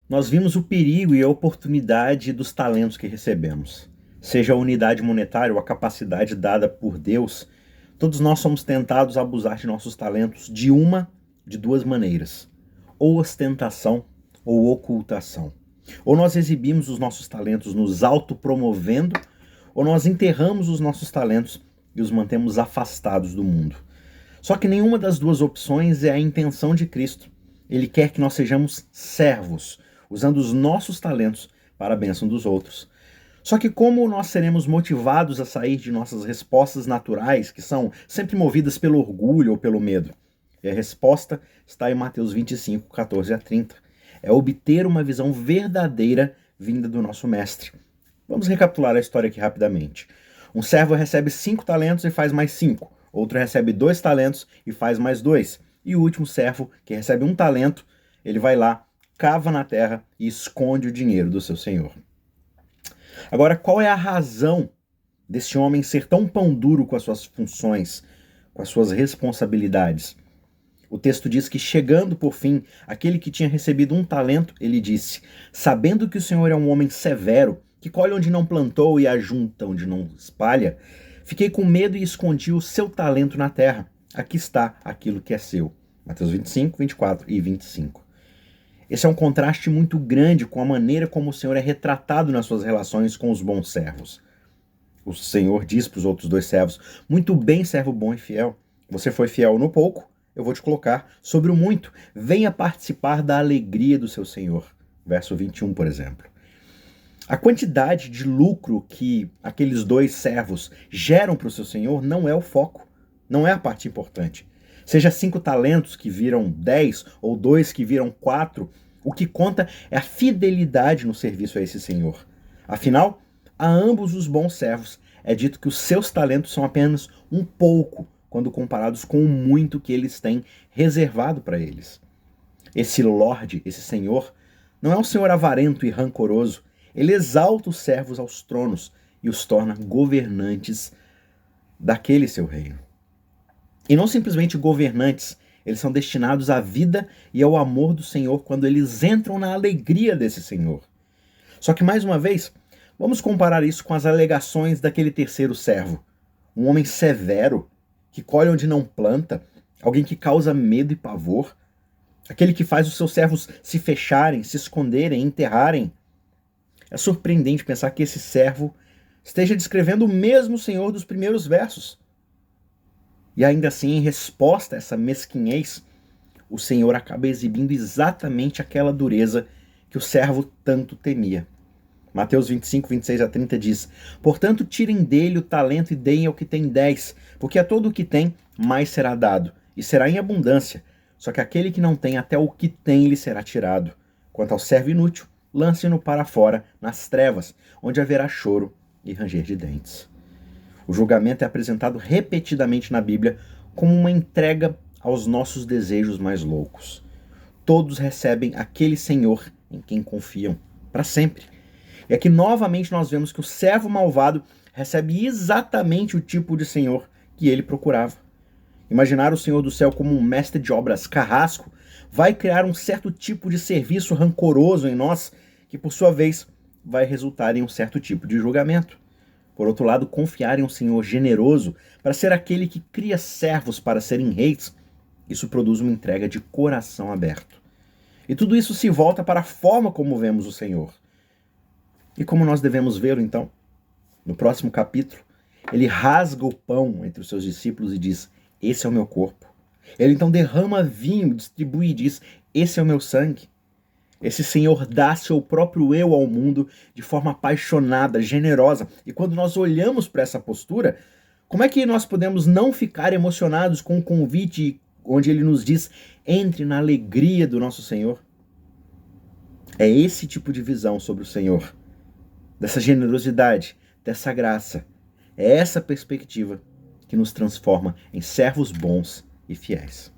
Nós vimos o perigo e a oportunidade dos talentos que recebemos. Seja a unidade monetária ou a capacidade dada por Deus, todos nós somos tentados a abusar de nossos talentos de duas maneiras: ou ostentação ou ocultação. Ou nós exibimos os nossos talentos nos autopromovendo, ou nós enterramos os nossos talentos e os mantemos afastados do mundo. Só que nenhuma das duas opções é a intenção de Cristo. Ele quer que nós sejamos servos, usando os nossos talentos para a bênção dos outros. Só que como nós seremos motivados a sair de nossas respostas naturais, que são sempre movidas pelo orgulho ou pelo medo? E a resposta está em Mateus 25, 14 a 30. É obter uma visão verdadeira vinda do nosso mestre. Vamos recapitular a história aqui rapidamente. Um servo recebe 5 talentos e faz mais 5. Outro recebe 2 talentos e faz mais 2. E o último servo, que recebe 1 talento, ele vai lá, cava na terra e esconde o dinheiro do seu senhor. Agora, qual é a razão desse homem ser tão pão duro com as suas funções, com as suas responsabilidades? O texto diz que, chegando por fim, aquele que tinha recebido 1 talento, ele disse: sabendo que o Senhor é um homem severo, que colhe onde não plantou e ajunta onde não espalha, fiquei com medo e escondi o seu talento na terra. Aqui está aquilo que é seu. Mateus 25, 24 e 25. Esse é um contraste muito grande com a maneira como o Senhor é retratado nas suas relações com os bons servos. O Senhor diz para os outros 2 servos: muito bem, servo bom e fiel. Você foi fiel no pouco, eu vou te colocar sobre o muito. Venha participar da alegria do seu Senhor. Verso 21, por exemplo. A quantidade de lucro que aqueles 2 servos geram para o seu Senhor não é o foco, não é a parte importante. Seja 5 talentos que viram 10 ou 2 que viram 4, o que conta é a fidelidade no serviço a esse Senhor. Afinal, a ambos os bons servos é dito que os seus talentos são apenas um pouco quando comparados com o muito que eles têm reservado para eles. Esse Lorde, esse Senhor, não é um Senhor avarento e rancoroso. Ele exalta os servos aos tronos e os torna governantes daquele seu reino. E não simplesmente governantes, eles são destinados à vida e ao amor do Senhor quando eles entram na alegria desse Senhor. Só que, mais uma vez, vamos comparar isso com as alegações daquele terceiro servo. Um homem severo, que colhe onde não planta, alguém que causa medo e pavor, aquele que faz os seus servos se fecharem, se esconderem, enterrarem. É surpreendente pensar que esse servo esteja descrevendo o mesmo Senhor dos primeiros versos. E ainda assim, em resposta a essa mesquinhez, o Senhor acaba exibindo exatamente aquela dureza que o servo tanto temia. Mateus 25, 26 a 30 diz: portanto, tirem dele o talento e deem ao que tem 10, porque a todo o que tem, mais será dado, e será em abundância. Só que aquele que não tem, até o que tem lhe será tirado. Quanto ao servo inútil, lance-no para fora, nas trevas, onde haverá choro e ranger de dentes. O julgamento é apresentado repetidamente na Bíblia como uma entrega aos nossos desejos mais loucos. Todos recebem aquele Senhor em quem confiam, para sempre. E aqui novamente nós vemos que o servo malvado recebe exatamente o tipo de Senhor que ele procurava. Imaginar o Senhor do céu como um mestre de obras carrasco vai criar um certo tipo de serviço rancoroso em nós, que por sua vez vai resultar em um certo tipo de julgamento. Por outro lado, confiar em um Senhor generoso para ser aquele que cria servos para serem reis, isso produz uma entrega de coração aberto. E tudo isso se volta para a forma como vemos o Senhor. E como nós devemos vê-lo, então? No próximo capítulo, ele rasga o pão entre os seus discípulos e diz: esse é o meu corpo. Ele então derrama vinho, distribui e diz: esse é o meu sangue. Esse Senhor dá seu próprio eu ao mundo de forma apaixonada, generosa. E quando nós olhamos para essa postura, como é que nós podemos não ficar emocionados com o convite onde ele nos diz: entre na alegria do nosso Senhor? É esse tipo de visão sobre o Senhor, dessa generosidade, dessa graça. É essa perspectiva que nos transforma em servos bons e fiéis.